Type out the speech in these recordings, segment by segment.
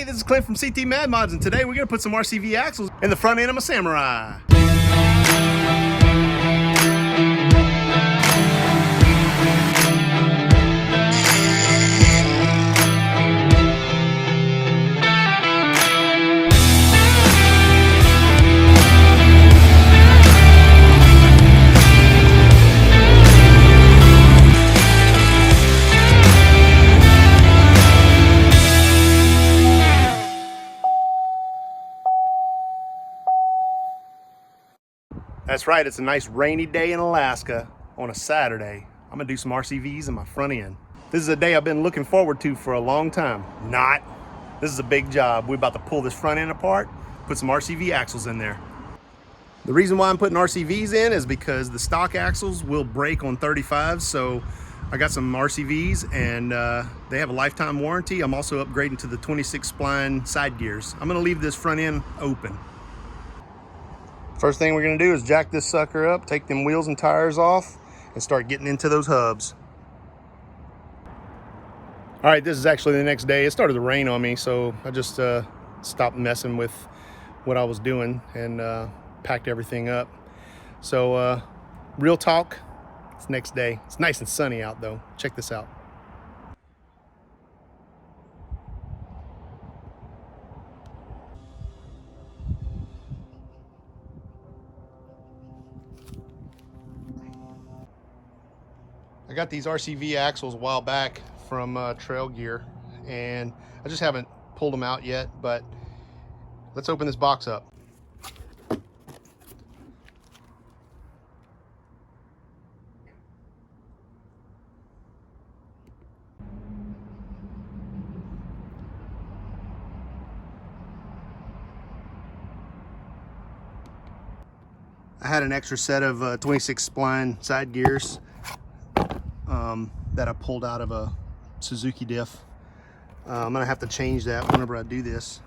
Hey, this is Clint from CT Mad Mods, and today we're going to put some RCV axles in the front end of my Samurai. That's right, it's a nice rainy day in Alaska on a Saturday. I'm gonna do some RCVs in my front end. This is a day I've been looking forward to for a long time. Not. This is a big job. We're about to pull this front end apart, put some RCV axles in there. The reason why I'm putting RCVs in is because the stock axles will break on 35s, so I got some RCVs and they have a lifetime warranty. I'm also upgrading to the 26 spline side gears. I'm gonna leave this front end open. First thing we're gonna do is jack this sucker up, take them wheels and tires off, and start getting into those hubs. All right, this is actually the next day. It started to rain on me, so I just stopped messing with what I was doing and packed everything up. So real talk, it's next day. It's nice and sunny out though. Check this out. I got these RCV axles a while back from Trail Gear, and I just haven't pulled them out yet, but let's open this box up. I had an extra set of 26 spline side gears that I pulled out of a Suzuki diff. I'm gonna have to change that whenever I do this.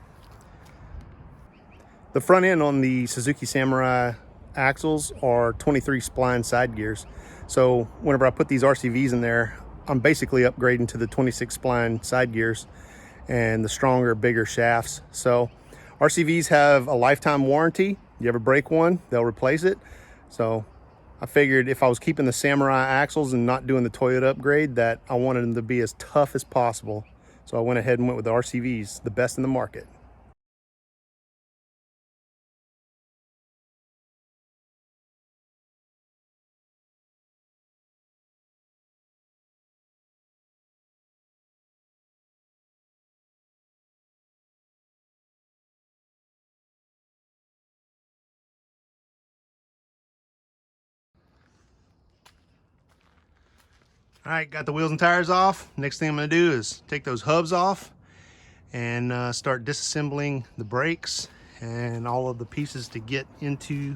The front end on the Suzuki Samurai axles are 23 spline side gears. So whenever I put these RCVs in there, I'm basically upgrading to the 26 spline side gears and the stronger, bigger shafts. So RCVs have a lifetime warranty. You ever break one, they'll replace it. So I figured if I was keeping the Samurai axles and not doing the Toyota upgrade, that I wanted them to be as tough as possible. So I went ahead and went with the RCVs, the best in the market. All right, got the wheels and tires off. Next thing I'm gonna do is take those hubs off and start disassembling the brakes and all of the pieces to get into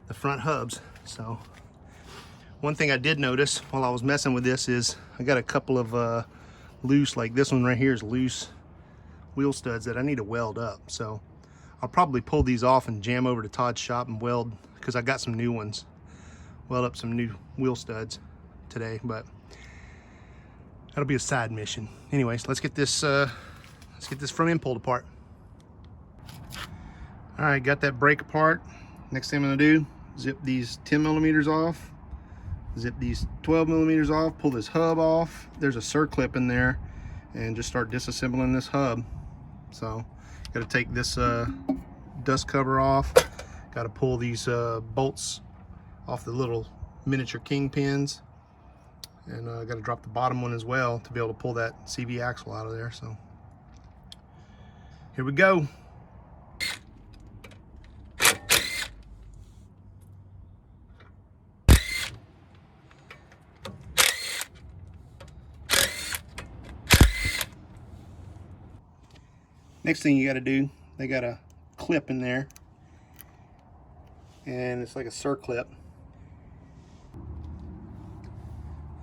the front hubs. So one thing I did notice while I was messing with this is I got a couple of loose, like this one right here is loose wheel studs that I need to weld up. So I'll probably pull these off and jam over to Todd's shop and weld, because I got some new ones. Weld up some new wheel studs today, but that'll be a side mission. Anyways, let's get this front end pulled apart. All right, got that brake apart. Next thing I'm gonna do, zip these 10 millimeters off, zip these 12 millimeters off, pull this hub off. There's a circlip in there, and just start disassembling this hub. So, gotta take this dust cover off. Gotta pull these bolts off the little miniature kingpins. And I got to drop the bottom one as well to be able to pull that CV axle out of there. So here we go. Next thing you got to do, they got a clip in there, and it's like a circlip.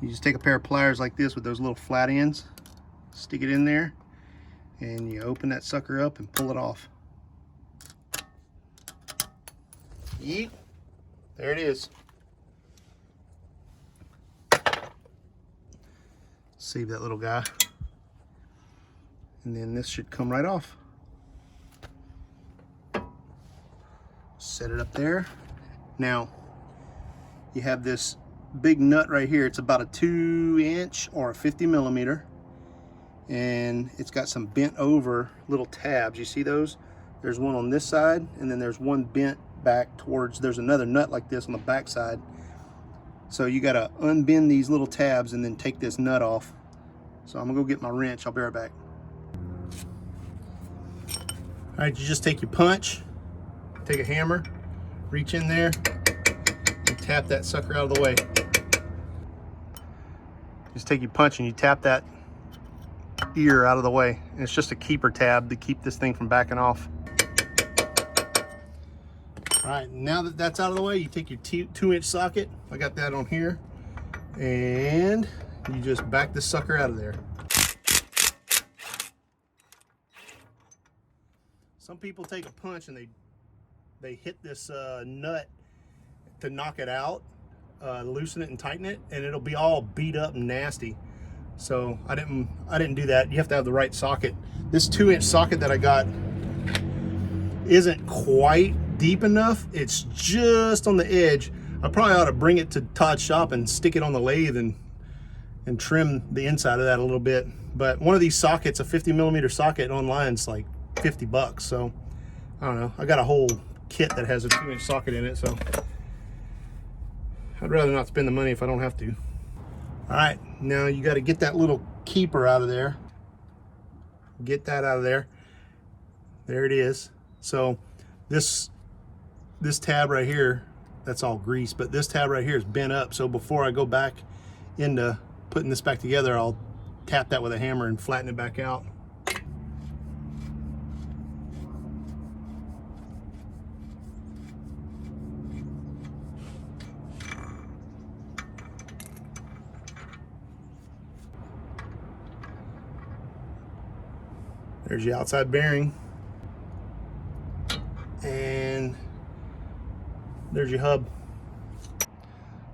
You just take a pair of pliers like this with those little flat ends, stick it in there, and you open that sucker up and pull it off. Yeet. There it is. Save that little guy. And then this should come right off. Set it up there. Now, you have this big nut right here. It's about a 2-inch or a 50 millimeter. And it's got some bent over little tabs. You see those? There's one on this side, and then there's one bent back towards, there's another nut like this on the back side. So you gotta unbend these little tabs and then take this nut off. So I'm gonna go get my wrench. I'll be right back. All right, you just take your punch, take a hammer, reach in there, and tap that sucker out of the way. Just take your punch and you tap that ear out of the way. And it's just a keeper tab to keep this thing from backing off. All right, now that that's out of the way, you take your 2-inch socket. I got that on here. And you just back this sucker out of there. Some people take a punch and they hit this nut to knock it out, loosen it and tighten it, and it'll be all beat up and nasty. So I didn't do that. You have to have the right socket. This 2-inch socket that I got isn't quite deep enough. It's just on the edge. I probably ought to bring it to Todd's shop and stick it on the lathe and trim the inside of that a little bit. But one of these sockets, a 50 millimeter socket online, is like 50 bucks. So I don't know. I got a whole kit that has a 2-inch socket in it, so I'd rather not spend the money if I don't have to. All right, now you got to get that little keeper out of there. Get that out of there. There it is. So this tab right here, that's all grease, but this tab right here is bent up. So before I go back into putting this back together, I'll tap that with a hammer and flatten it back out. There's your outside bearing. And there's your hub.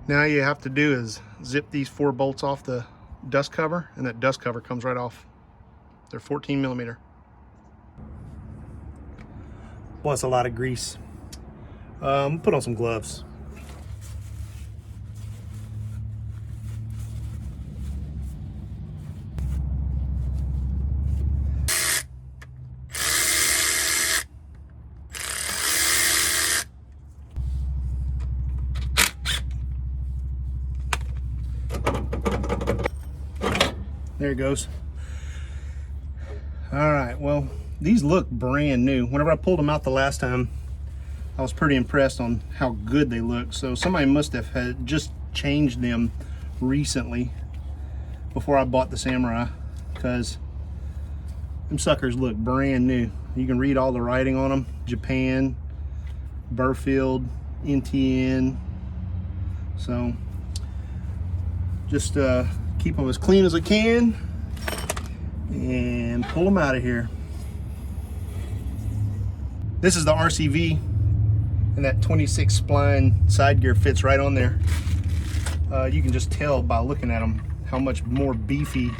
Now all you have to do is zip these 4 bolts off the dust cover, and that dust cover comes right off. They're 14 millimeter. Well, that's a lot of grease. Put on some gloves. There it goes. All right, well, these look brand new. Whenever I pulled them out the last time, I was pretty impressed on how good they look. So somebody must have had just changed them recently before I bought the Samurai, because them suckers look brand new. You can read all the writing on them. Japan, Burfield, NTN. So just keep them as clean as I can and pull them out of here. This is the RCV, and that 26 spline side gear fits right on there. You can just tell by looking at them how much more beefy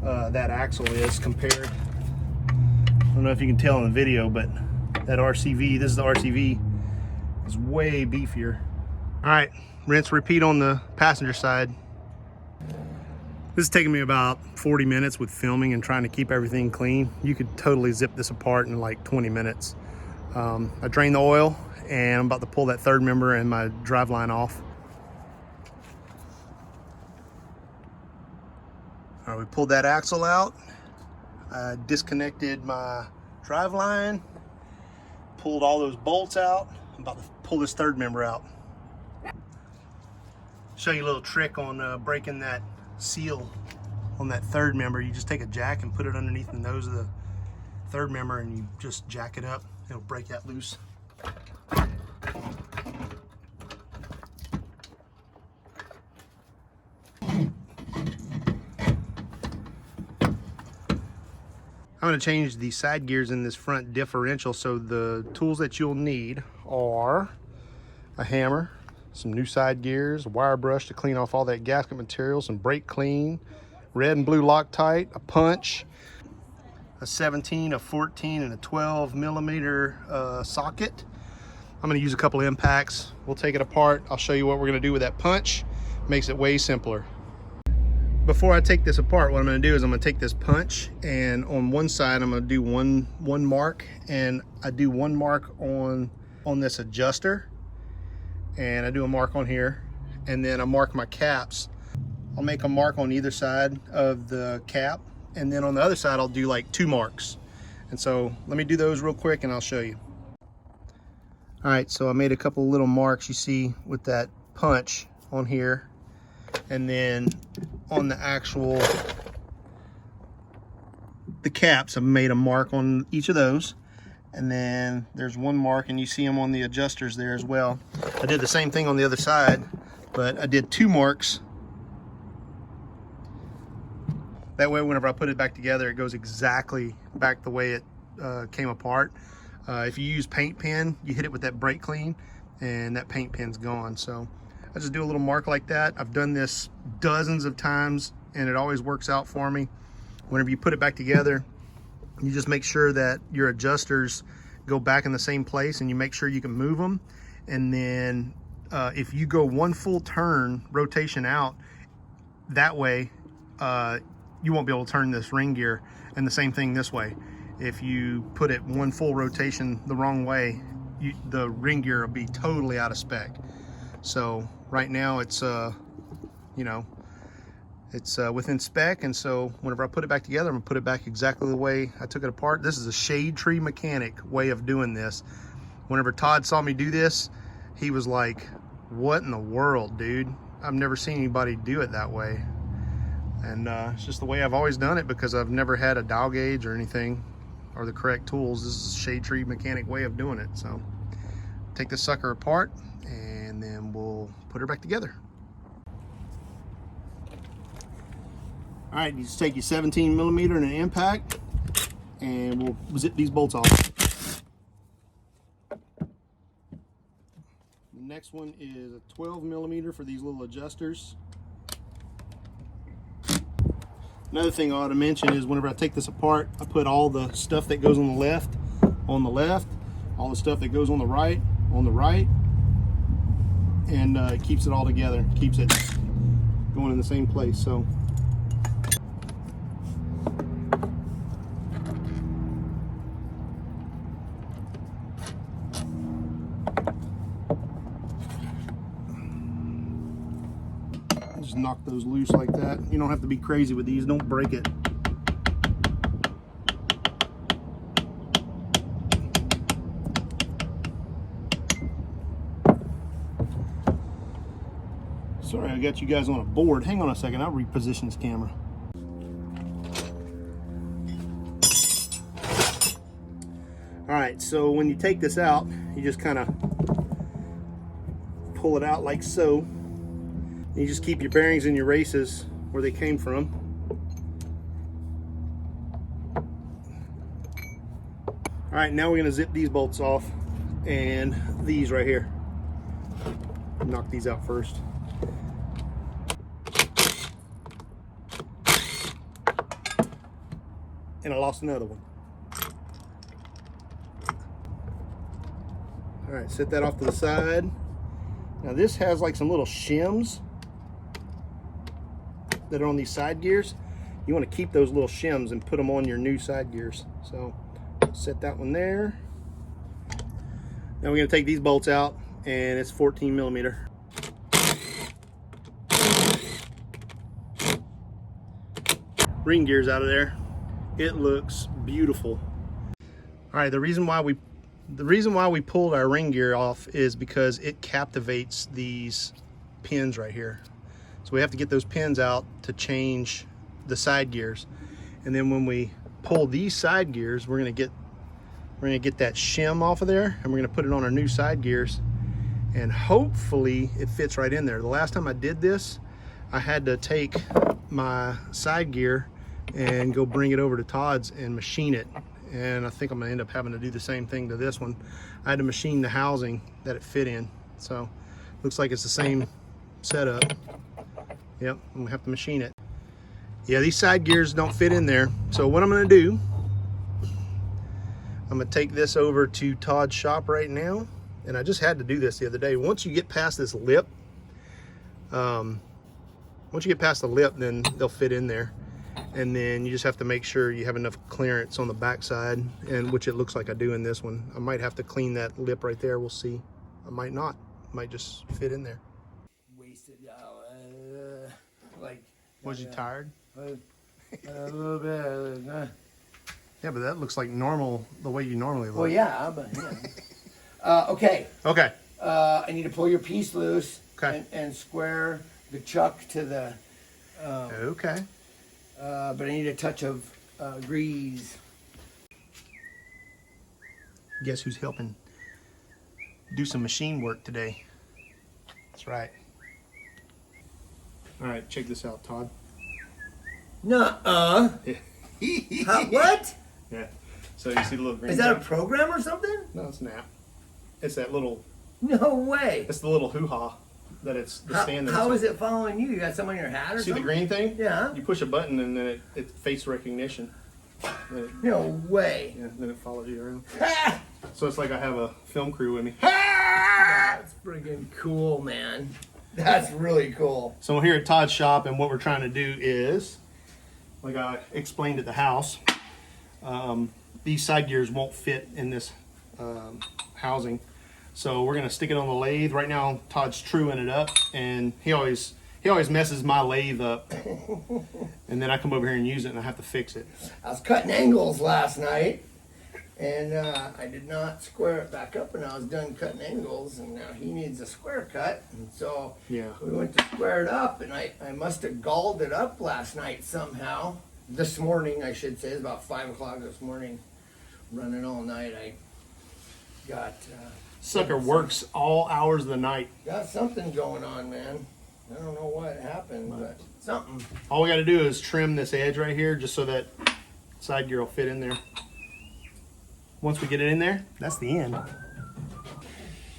that axle is compared. I don't know if you can tell in the video, but that RCV, this is the RCV, is way beefier. All right, rinse, repeat on the passenger side. This is taking me about 40 minutes with filming and trying to keep everything clean. You could totally zip this apart in like 20 minutes. I drained the oil, and I'm about to pull that third member and my drive line off. All right, we pulled that axle out. I disconnected my drive line, pulled all those bolts out. I'm about to pull this third member out. Show you a little trick on breaking that seal on that third member. You just take a jack and put it underneath the nose of the third member, and you just jack it up. It'll break that loose. I'm going to change the side gears in this front differential, so the tools that you'll need are a hammer, some new side gears, a wire brush to clean off all that gasket material, some brake clean, red and blue Loctite, a punch, a 17, a 14, and a 12 millimeter socket. I'm gonna use a couple of impacts. We'll take it apart. I'll show you what we're gonna do with that punch. Makes it way simpler. Before I take this apart, what I'm gonna do is I'm gonna take this punch, and on one side I'm gonna do one mark, and I do one mark on this adjuster, and I do a mark on here, and then I mark my caps. I'll make a mark on either side of the cap, and then on the other side I'll do like 2 marks. And so let me do those real quick and I'll show you. All right, so I made a couple of little marks you see with that punch on here, and then on the actual the caps I've made a mark on each of those, and then there's one mark, and you see them on the adjusters there as well. I did the same thing on the other side, but I did 2 marks. That way whenever I put it back together, it goes exactly back the way it came apart. If you use paint pen, you hit it with that brake clean and that paint pen's gone. So I just do a little mark like that. I've done this dozens of times and it always works out for me. Whenever you put it back together, you just make sure that your adjusters go back in the same place, and you make sure you can move them. And then if you go 1 full turn rotation out, that way you won't be able to turn this ring gear. And the same thing this way. If you put it 1 full rotation the wrong way, the ring gear will be totally out of spec. So right now it's you know, it's within spec, and so whenever I put it back together, I'm gonna put it back exactly the way I took it apart. This is a shade tree mechanic way of doing this. Whenever Todd saw me do this, he was like, what in the world, dude? I've never seen anybody do it that way. And it's just the way I've always done it, because I've never had a dial gauge or anything or the correct tools. This is a shade tree mechanic way of doing it. So take this sucker apart and then we'll put her back together. All right, you just take your 17 millimeter and an impact, and we'll zip these bolts off. The next one is a 12 millimeter for these little adjusters. Another thing I ought to mention is whenever I take this apart, I put all the stuff that goes on the left, all the stuff that goes on the right, and it keeps it all together, keeps it going in the same place. So just knock those loose like that. You don't have to be crazy with these, don't break it. Sorry, I got you guys on a board. Hang on a second, I'll reposition this camera. All right, so when you take this out, you just kind of pull it out like so. You just keep your bearings and your races where they came from. All right, now we're gonna zip these bolts off, and these right here. Knock these out first. And I lost another one. All right, set that off to the side. Now this has like some little shims that are on these side gears. You want to keep those little shims and put them on your new side gears. So set that one there. Now we're going to take these bolts out, and it's 14 millimeter. Ring gears out of there. It looks beautiful. All right, the reason why we pulled our ring gear off is because it captivates these pins right here. So we have to get those pins out to change the side gears. And then when we pull these side gears, we're gonna get that shim off of there, and we're gonna put it on our new side gears, and hopefully it fits right in there. The last time I did this, I had to take my side gear and go bring it over to Todd's and machine it. And I think I'm gonna end up having to do the same thing to this one. I had to machine the housing that it fit in. So looks like it's the same setup. Yep, I'm gonna have to machine it. Yeah, these side gears don't fit in there. So what I'm gonna do, I'm gonna take this over to Todd's shop right now. And I just had to do this the other day. Once you get past this lip, then they'll fit in there. And then you just have to make sure you have enough clearance on the back side, and which it looks like I do in this one. I might have to clean that lip right there, we'll see. I might not, it might just fit in there. Wasted, like. Was you tired? A little bit. Yeah, but that looks like normal, the way you normally look. Well, yeah, but yeah. Okay. Okay. I need to pull your piece loose. Okay. And square the chuck to the. Okay. But I need a touch of grease. Guess who's helping do some machine work today? That's right. All right, check this out, Todd. Nuh-uh. What? Yeah. So you see the little green. Is that a dot? program or something? No, it's an app. It's that little. No way. It's the little hoo-ha that it's the stand. That How it's is it following you? You got some on your hat or see something? the green thing? Yeah. You push a button and then it face recognition. No way. Yeah, then it follows you around. So it's like I have a film crew with me. That's freaking cool, man. That's really cool. So we're here at Todd's shop, and what we're trying to do is, like I explained at the house, these side gears won't fit in this housing. So we're gonna stick it on the lathe. Right now, Todd's truing it up, and he always messes my lathe up. And then I come over here and use it, and I have to fix it. I was cutting angles last night, and I did not square it back up, and I was done cutting angles, and now he needs a square cut, and so Yeah. we went to square it up, and I must have galled it up last night somehow. This morning, I should say, it's about 5 o'clock this morning, running all night. I got Sucker works all hours of the night. got something going on, man. I don't know what happened, but something. All we got to do is trim this edge right here, just so that side gear will fit in there. Once we get it in there, that's the end.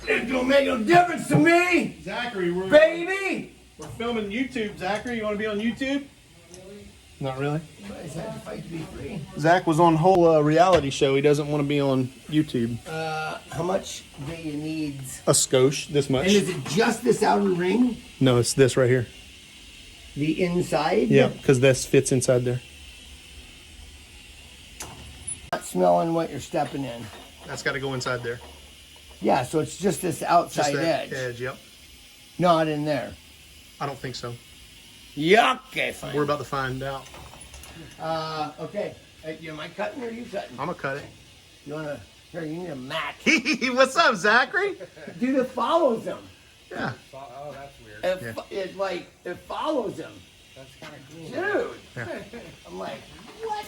It don't make no difference to me, Zachary, baby. we're filming YouTube. Zachary, you want to be on YouTube? Not really. Everybody's had to fight to be free. Zach was on a whole reality show. He doesn't want to be on YouTube. How much do you need? A skosh, this much. And is it just this outer ring? No, it's this right here. The inside? Yeah, because this fits inside there. Not smelling what you're stepping in. That's got to go inside there. Yeah, so it's just this Just outside that edge. yep. Not in there. I don't think so. Yuck. Okay, fine. We're about to find out. Okay. Am I cutting or are you cutting? I'm going to cut it. You want to? Here, you need a mat. What's up, Zachary? Dude, it follows them. Yeah. Oh, that's weird. It follows them. That's kind of cool. Dude. Yeah. I'm like, what?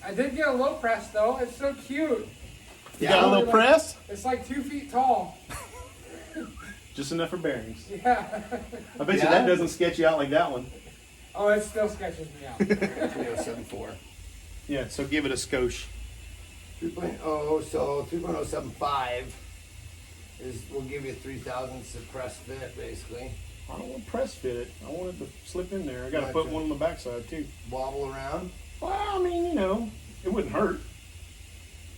I did get a low press though. It's so cute. You got a little press? It's like 2 feet tall. Just enough for bearings. Yeah. I bet you that doesn't sketch you out like that one. Oh, it still sketches me out. 3.074. Yeah, so give it a skosh. 3.0, so 3.075 will give you 3,000 press fit, basically. I don't want to press fit it. I want it to slip in there. I got to Gotcha. put one on the backside too. Wobble around. Well, I mean, you know, it wouldn't hurt.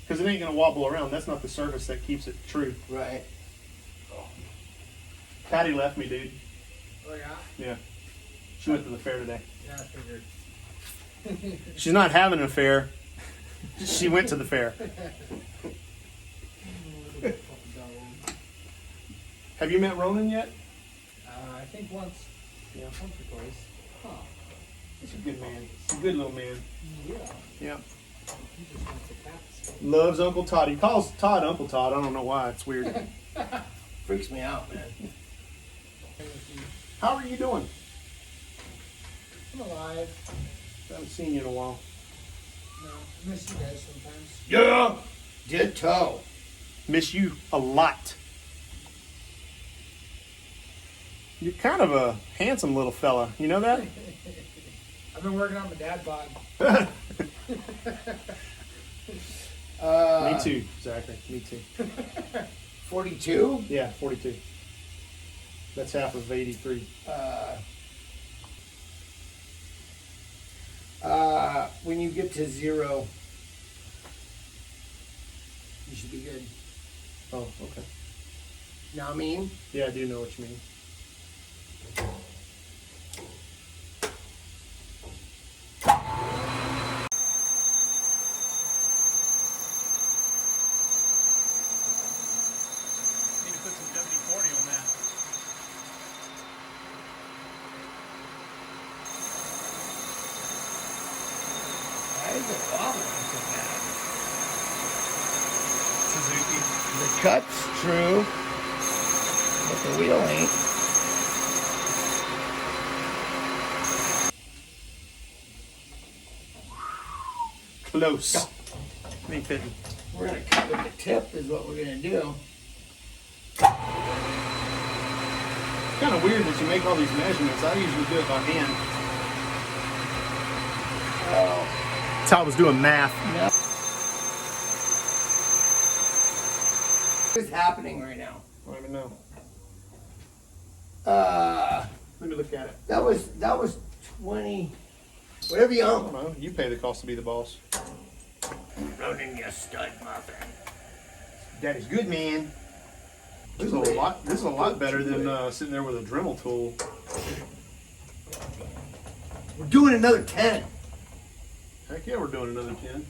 Because it ain't going to wobble around. That's not the surface that keeps it true. Right. Patty left me, dude. Oh yeah? Yeah. She went to the fair today. Yeah, I figured. She's not having an affair. She went to the fair. Have you met Ronan yet? I think once. Yeah. Once or twice. Huh. He's a good man. He's a good little man. Yeah. Yeah. He just wants to cats. Loves Uncle Todd. He calls Todd Uncle Todd. I don't know why. It's weird. Freaks me out, man. How are you doing? I'm alive. I haven't seen you in a while. No, I miss you guys sometimes. Yeah. Ditto. Miss you a lot. You're kind of a handsome little fella. You know that? I've been working on my dad bod. Me too, Zachary. Me too. 42? Yeah, 42. That's half of 83. when you get to 0, you should be good. Oh, okay. Know what I mean? Yeah, I do know what you mean. Need to put some WD-40 on that. Why is the bottom so bad? Suzuki. The cut's true, but the wheel ain't. Close. Ain't fitting. We're gonna cut with the tip is what we're gonna do. It's kind of weird that you make all these measurements. I usually do it by hand. Oh, That's how I was doing math. no. What is happening right now? I don't even know. Let me look at it. That was 20. Whatever you I don't own. know. You pay the cost to be the boss. Running your stud muffin. Daddy's good, man. This is a lot. This is a lot better than sitting there with a Dremel tool. We're doing another 10. Heck yeah, we're doing another 10.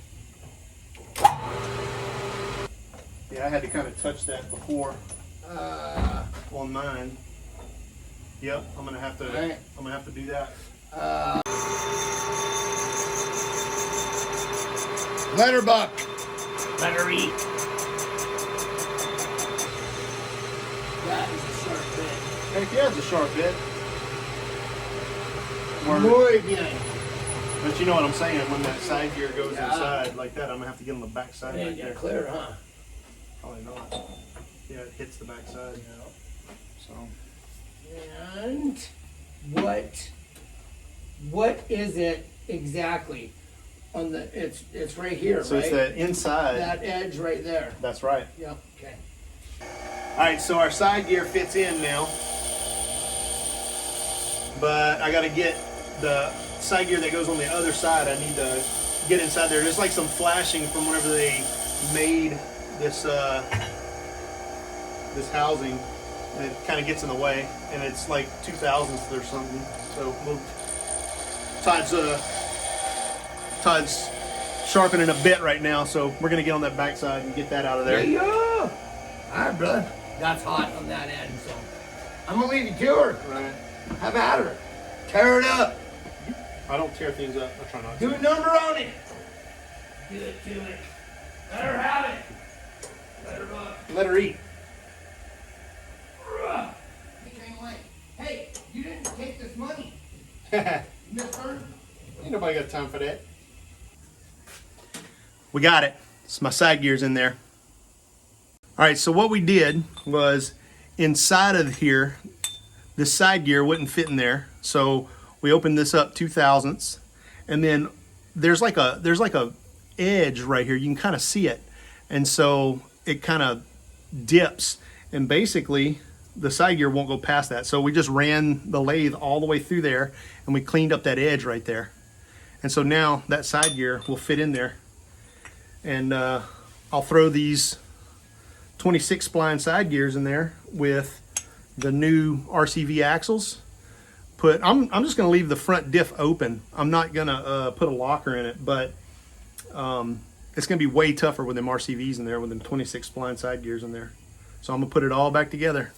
Yeah, I had to kind of touch that before on mine. Yep, I'm gonna have to. Right. I'm gonna have to do that. Let her buck. Let her eat. That is a sharp bit. Heck yeah, it's a sharp bit. Muy bien. But you know what I'm saying? When that side gear goes Yeah. inside like that, I'm gonna have to get on the back side It right ain't there. got clear, huh? Probably not. Yeah, it hits the back side. So. And what is it exactly? On the it's right here, So right? it's that inside. That edge right there. That's right. Yep. Okay. All right, so our side gear fits in now, but I got to get the side gear that goes on the other side. I need to get inside there. There's like some flashing from whenever they made this this housing, and it kind of gets in the way, and it's like 2000s or something. So Todd's sharpening a bit right now, so we're gonna get on that backside and get that out of there. Yeah. All right, brother. That's hot on that end, so I'm gonna leave you to her. Right. Have at her. Tear it up. I don't tear things up. I try not to. Do a number on it. Do it. Let her have it. Let her buck. Let her eat. Hey, you didn't take this money, Ain't mister. nobody got time for that. We got it. It's my side gears in there. All right, so what we did was inside of here, this side gear wouldn't fit in there. So we opened this up 2/1000ths, and then there's like a edge right here. You can kind of see it. And so it kind of dips, and basically the side gear won't go past that. So we just ran the lathe all the way through there, and we cleaned up that edge right there. And so now that side gear will fit in there. And I'll throw these 26 spline side gears in there with the new RCV axles. I'm just gonna leave the front diff open. I'm not gonna put a locker in it, but it's gonna be way tougher with them RCVs in there, with them 26 spline side gears in there. So I'm gonna put it all back together.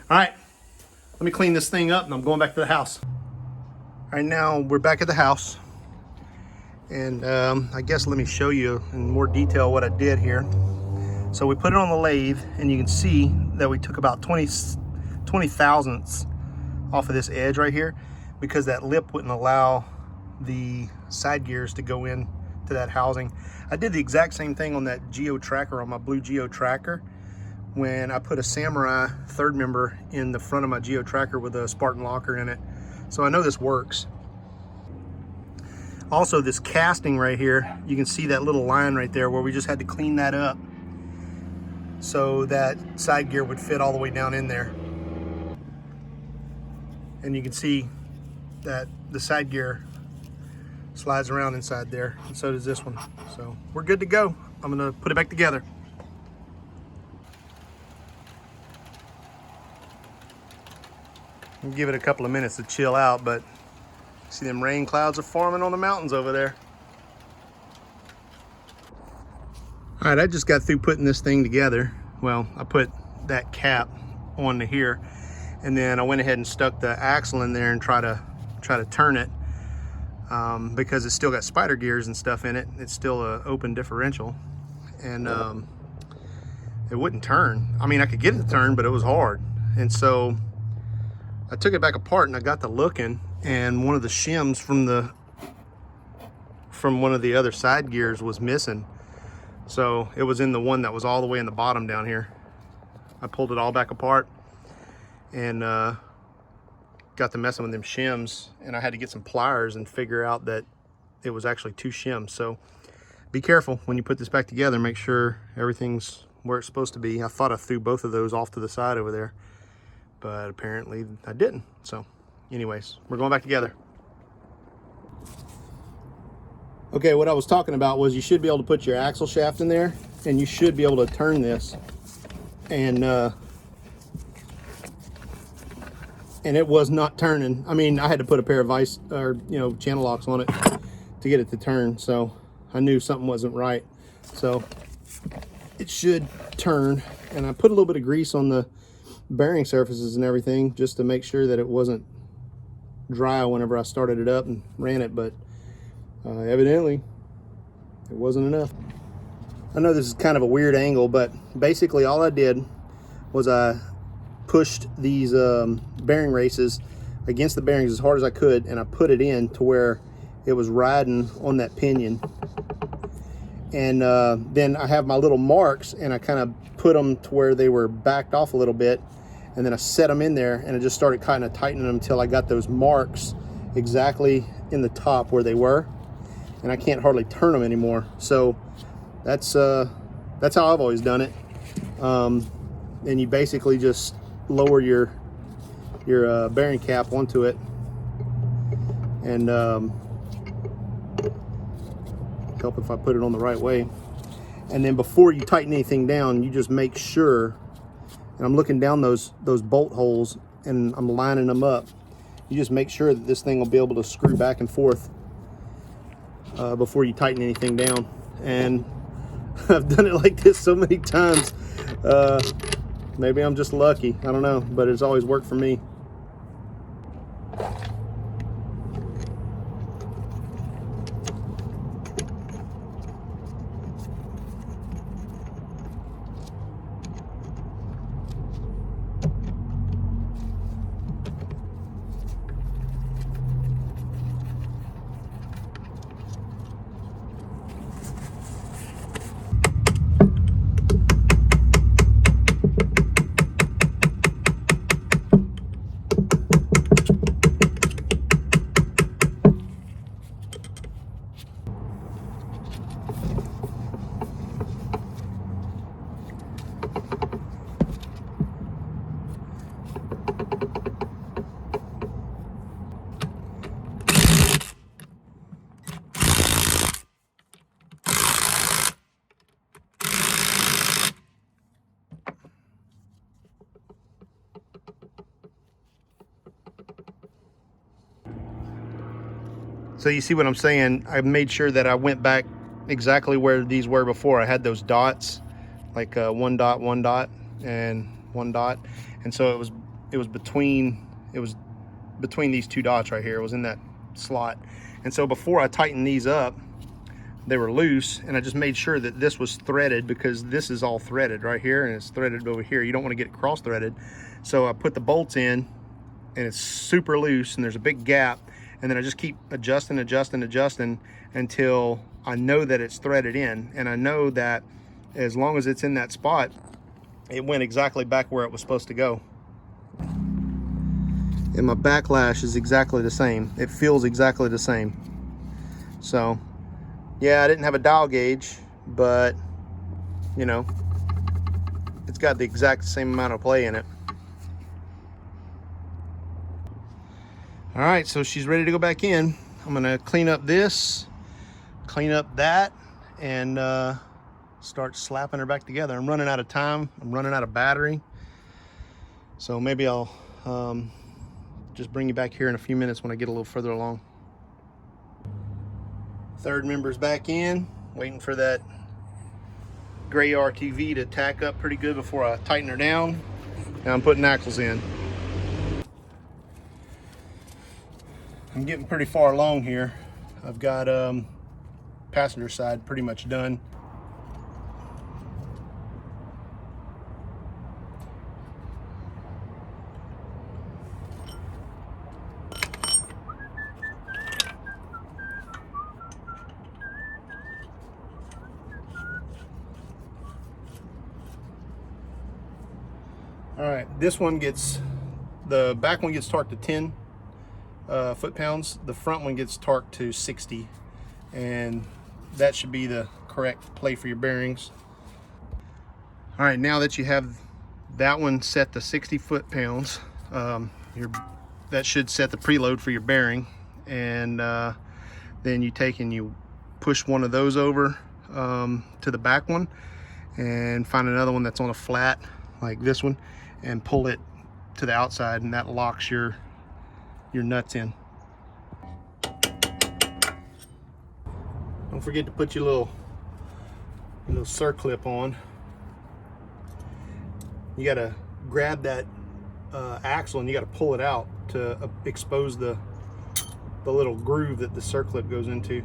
All right, let me clean this thing up and I'm going back to the house. All right, now we're back at the house. And I guess let me show you in more detail what I did here. So we put it on the lathe, and you can see that we took about 20 thousandths off of this edge right here, because that lip wouldn't allow the side gears to go in to that housing. I did the exact same thing on that Geo tracker, on my blue Geo tracker, when I put a Samurai third member in the front of my Geo tracker with a Spartan locker in it. So I know this works. Also, this casting right here, you can see that little line right there where we just had to clean that up so that side gear would fit all the way down in there. And you can see that the side gear Slides around inside there, and so does this one. So we're good to go. I'm gonna put it back together. We'll give it a couple of minutes to chill out, but see them rain clouds are forming on the mountains over there. All right, I just got through putting this thing together. Well, I put that cap onto here, and then I went ahead and stuck the axle in there and try to turn it because it's still got spider gears and stuff in it. It's still an open differential, and it wouldn't turn. I mean, I could get it to turn, but it was hard. And so I took it back apart and I got to looking, and one of the shims from one of the other side gears was missing. So it was in the one that was all the way in the bottom down here. I pulled it all back apart and got to messing with them shims, and I had to get some pliers and figure out that it was actually 2 shims. So be careful when you put this back together. Make sure everything's where it's supposed to be. I thought I threw both of those off to the side over there, but apparently I didn't. So anyways, we're going back together. Okay, what I was talking about was you should be able to put your axle shaft in there, and you should be able to turn this, and it was not turning. I mean, I had to put a pair of channel locks on it to get it to turn, so I knew something wasn't right. So it should turn, and I put a little bit of grease on the bearing surfaces and everything just to make sure that it wasn't dry whenever I started it up and ran it, but evidently it wasn't enough. I know this is kind of a weird angle, but basically all I did was I pushed these bearing races against the bearings as hard as I could, and I put it in to where it was riding on that pinion. And then I have my little marks, and I kind of put them to where they were backed off a little bit, and then I set them in there, and I just started kind of tightening them until I got those marks exactly in the top where they were, and I can't hardly turn them anymore. So that's how I've always done it. And you basically just lower your bearing cap onto it, and help if I put it on the right way. And then before you tighten anything down, you just make sure, and I'm looking down those bolt holes and I'm lining them up. You just make sure that this thing will be able to screw back and forth before you tighten anything down. And I've done it like this so many times. Maybe I'm just lucky, I don't know, but it's always worked for me. So you see what I'm saying? I made sure that I went back exactly where these were before. I had those dots, like 1 dot, 1 dot, and 1 dot. And so it was between these 2 dots right here. It was in that slot. And so before I tightened these up, they were loose, and I just made sure that this was threaded, because this is all threaded right here and it's threaded over here. You don't want to get it cross threaded. So I put the bolts in, and it's super loose, and there's a big gap. And then I just keep adjusting until I know that it's threaded in. And I know that as long as it's in that spot, it went exactly back where it was supposed to go. And my backlash is exactly the same. It feels exactly the same. So, yeah, I didn't have a dial gauge, but, you know, it's got the exact same amount of play in it. All right, so she's ready to go back in. I'm I'm gonna clean up this, clean up that, and start slapping her back together. I'm running out of time. I'm running out of battery. So maybe I'll just bring you back here in a few minutes when I get a little further along. Third member's back in, waiting for that gray RTV to tack up pretty good before I tighten her down. Now I'm putting axles in. I'm getting pretty far along here. I've got passenger side pretty much done. All right, this one gets, the back one gets torqued to 10 foot-pounds. The front one gets torqued to 60, and that should be the correct play for your bearings. All right, now that you have that one set to 60 foot-pounds, that should set the preload for your bearing, and then you take and you push one of those over to the back one and find another one that's on a flat like this one and pull it to the outside, and that locks your nuts in. Don't forget to put your little circlip on. You gotta grab that axle and you gotta pull it out to expose the little groove that the circlip goes into.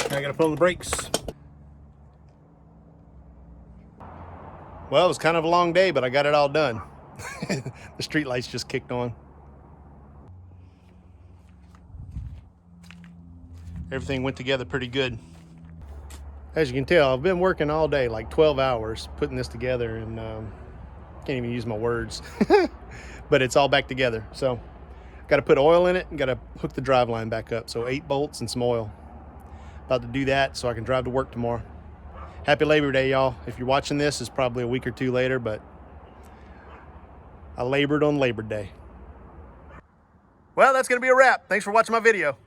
Now I gotta put on the brakes. Well, it was kind of a long day, but I got it all done. The street lights just kicked on. Everything went together pretty good. As you can tell, I've been working all day, like 12 hours, putting this together, and can't even use my words. But it's all back together. So, got to put oil in it and got to hook the drive line back up. So 8 bolts and some oil. About to do that so I can drive to work tomorrow. Happy Labor Day, y'all. If you're watching this, it's probably a week or two later, but I labored on Labor Day. Well, that's going to be a wrap. Thanks for watching my video.